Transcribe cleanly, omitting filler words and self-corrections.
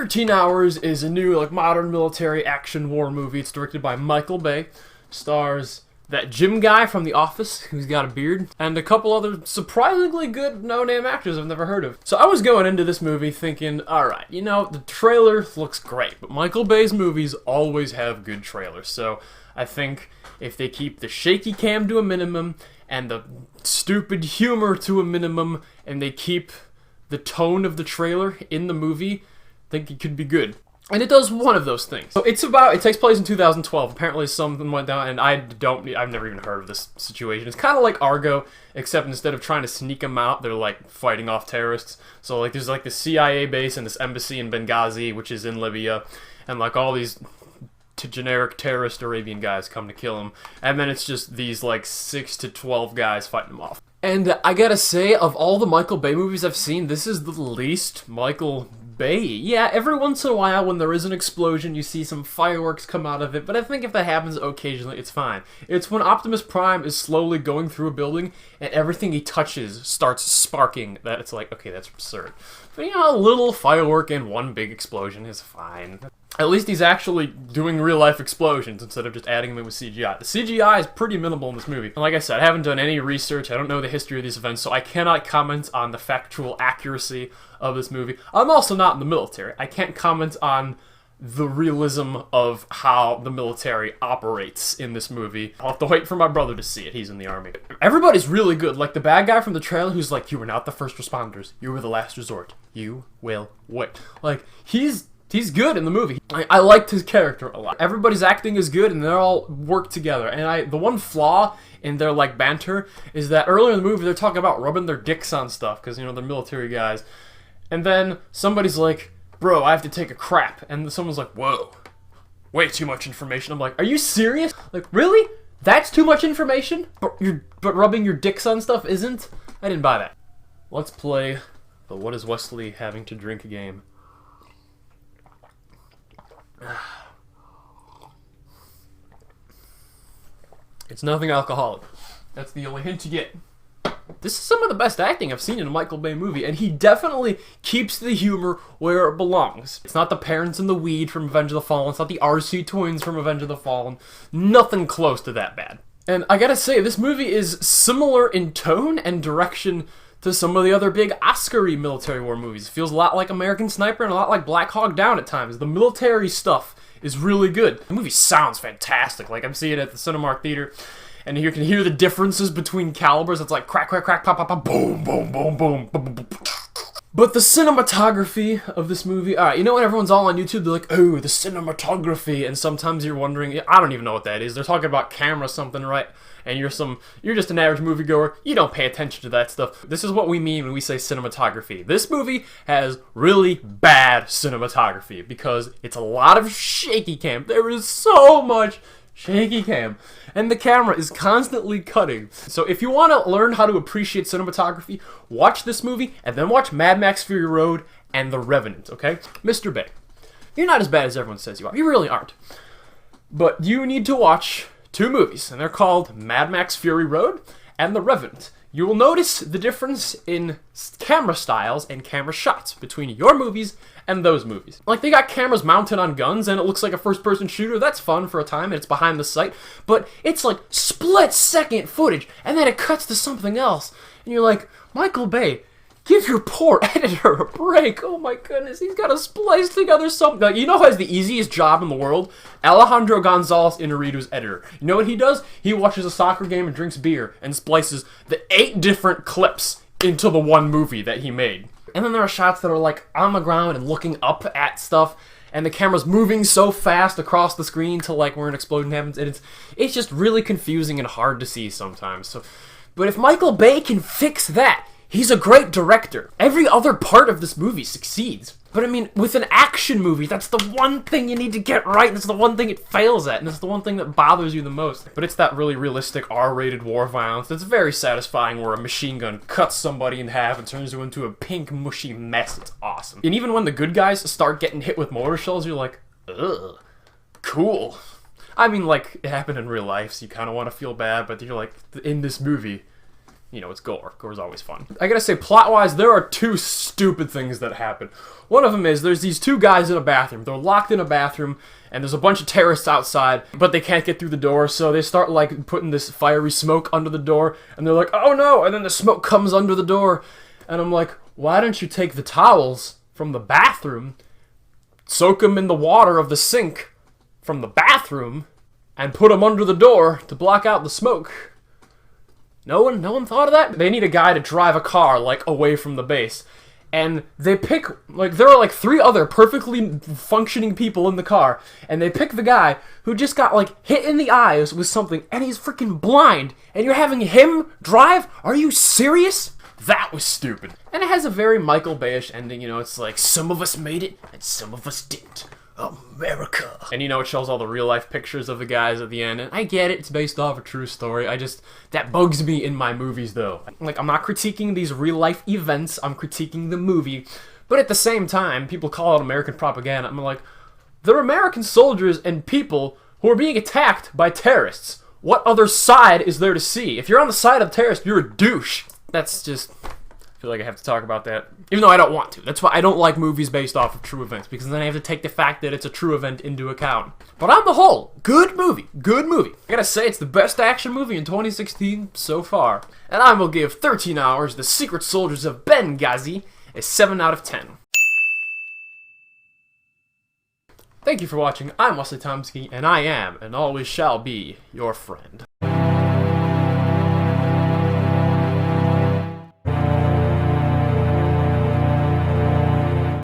13 Hours is a new, like, modern military action war movie. It's directed by Michael Bay. Stars that Jim guy from The Office, who's got a beard, and a couple other surprisingly good no-name actors I've never heard of. So I was going into this movie thinking, alright, you know, the trailer looks great, but Michael Bay's movies always have good trailers. So I think if they keep the shaky cam to a minimum, and the stupid humor to a minimum, and they keep the tone of the trailer in the movie, I think it could be good. And it does one of those things. So it takes place in 2012. Apparently something went down, and I've never even heard of this situation. It's kind of like Argo, except instead of trying to sneak them out, they're like fighting off terrorists. So like there's like the CIA base and this embassy in Benghazi, which is in Libya, and like all these generic terrorist Arabian guys come to kill him. And then it's just these like 6 to 12 guys fighting them off. And I gotta say, of all the Michael Bay movies I've seen, this is the least Michael Bay. Yeah, every once in a while when there is an explosion, you see some fireworks come out of it, but I think if that happens occasionally, it's fine. It's when Optimus Prime is slowly going through a building and everything he touches starts sparking that it's like, okay, that's absurd. But you know, a little firework and one big explosion is fine. At least he's actually doing real-life explosions instead of just adding them in with CGI. The CGI is pretty minimal in this movie. And like I said, I haven't done any research. I don't know the history of these events, so I cannot comment on the factual accuracy of this movie. I'm also not in the military. I can't comment on the realism of how the military operates in this movie. I'll have to wait for my brother to see it. He's in the army. Everybody's really good. Like the bad guy from the trailer who's like, you were not the first responders. You were the last resort. You will wait. Like, he's good in the movie. I liked his character a lot. Everybody's acting is good, and they all work together. And the one flaw in their like banter is that earlier in the movie they're talking about rubbing their dicks on stuff because you know they're military guys, and then somebody's like, "Bro, I have to take a crap," and someone's like, "Whoa, way too much information." I'm like, "Are you serious? Like, really? That's too much information? But rubbing your dicks on stuff isn't?" I didn't buy that. Let's play the What is Wesley Having to Drink game. It's nothing alcoholic. That's the only hint you get. This is some of the best acting I've seen in a Michael Bay movie, and he definitely keeps the humor where it belongs. It's not the parents in the weed from Revenge of the Fallen. It's not the RC twins from Revenge of the Fallen. Nothing close to that bad. And I gotta say, this movie is similar in tone and direction to some of the other big Oscar-y military war movies. It feels a lot like American Sniper and a lot like Black Hawk Down at times. The military stuff is really good. The movie sounds fantastic. Like, I'm seeing it at the Cinemark Theater, and you can hear the differences between calibers. It's like crack, crack, crack, pop, pop, pop, boom, boom, boom, boom, boom, boom, boom. But the cinematography of this movie, alright, you know when everyone's all on YouTube, they're like, oh, the cinematography, and sometimes you're wondering, I don't even know what that is. They're talking about camera something, right? And you're just an average moviegoer, you don't pay attention to that stuff. This is what we mean when we say cinematography. This movie has really bad cinematography because it's a lot of shaky cam. There is so much shaky cam, and the camera is constantly cutting. So if you want to learn how to appreciate cinematography, watch this movie, and then watch Mad Max Fury Road and The Revenant, okay? Mr. Bay, you're not as bad as everyone says you are. You really aren't. But you need to watch 2 movies, and they're called Mad Max Fury Road and The Revenant. You will notice the difference in camera styles and camera shots between your movies and those movies. Like, they got cameras mounted on guns, and it looks like a first-person shooter. That's fun for a time, and it's behind the sight. But it's like split-second footage, and then it cuts to something else. And you're like, Michael Bay, give your poor editor a break. Oh my goodness, he's got to splice together something. Like, you know who has the easiest job in the world? Alejandro Gonzalez Inarritu's editor. You know what he does? He watches a soccer game and drinks beer and splices the 8 different clips into the one movie that he made. And then there are shots that are like on the ground and looking up at stuff, and the camera's moving so fast across the screen to like where an explosion happens, and it's just really confusing and hard to see sometimes. But if Michael Bay can fix that, he's a great director. Every other part of this movie succeeds. But I mean, with an action movie, that's the one thing you need to get right, and it's the one thing it fails at, and it's the one thing that bothers you the most. But it's that really realistic R-rated war violence that's very satisfying, where a machine gun cuts somebody in half and turns you into a pink, mushy mess. It's awesome. And even when the good guys start getting hit with mortar shells, you're like, ugh, cool. I mean, like, it happened in real life, so you kind of want to feel bad, but you're like, in this movie, you know, it's gore. Gore's always fun. I gotta say, plot-wise, there are two stupid things that happen. One of them is, there's these two guys in a bathroom. They're locked in a bathroom, and there's a bunch of terrorists outside, but they can't get through the door, so they start, like, putting this fiery smoke under the door, and they're like, oh no! And then the smoke comes under the door, and I'm like, why don't you take the towels from the bathroom, soak them in the water of the sink from the bathroom, and put them under the door to block out the smoke? No one thought of that? They need a guy to drive a car, like, away from the base. And they pick, like, there are, like, 3 other perfectly functioning people in the car, and they pick the guy who just got, like, hit in the eyes with something, and he's freaking blind, and you're having him drive? Are you serious? That was stupid. And it has a very Michael Bay-ish ending, you know, it's like, some of us made it, and some of us didn't. America. And you know, it shows all the real life pictures of the guys at the end, and I get it, it's based off a true story. That bugs me in my movies though. Like, I'm not critiquing these real life events, I'm critiquing the movie, but at the same time, people call it American propaganda. I'm like, they're American soldiers and people who are being attacked by terrorists. What other side is there to see? If you're on the side of terrorists, you're a douche. That's just... I feel like I have to talk about that, even though I don't want to. That's why I don't like movies based off of true events, because then I have to take the fact that it's a true event into account. But on the whole, good movie. Good movie. I gotta say, it's the best action movie in 2016 so far. And I will give 13 Hours, The Secret Soldiers of Benghazi, a 7 out of 10. Thank you for watching. I'm Wesley Tomsky, and I am, and always shall be, your friend.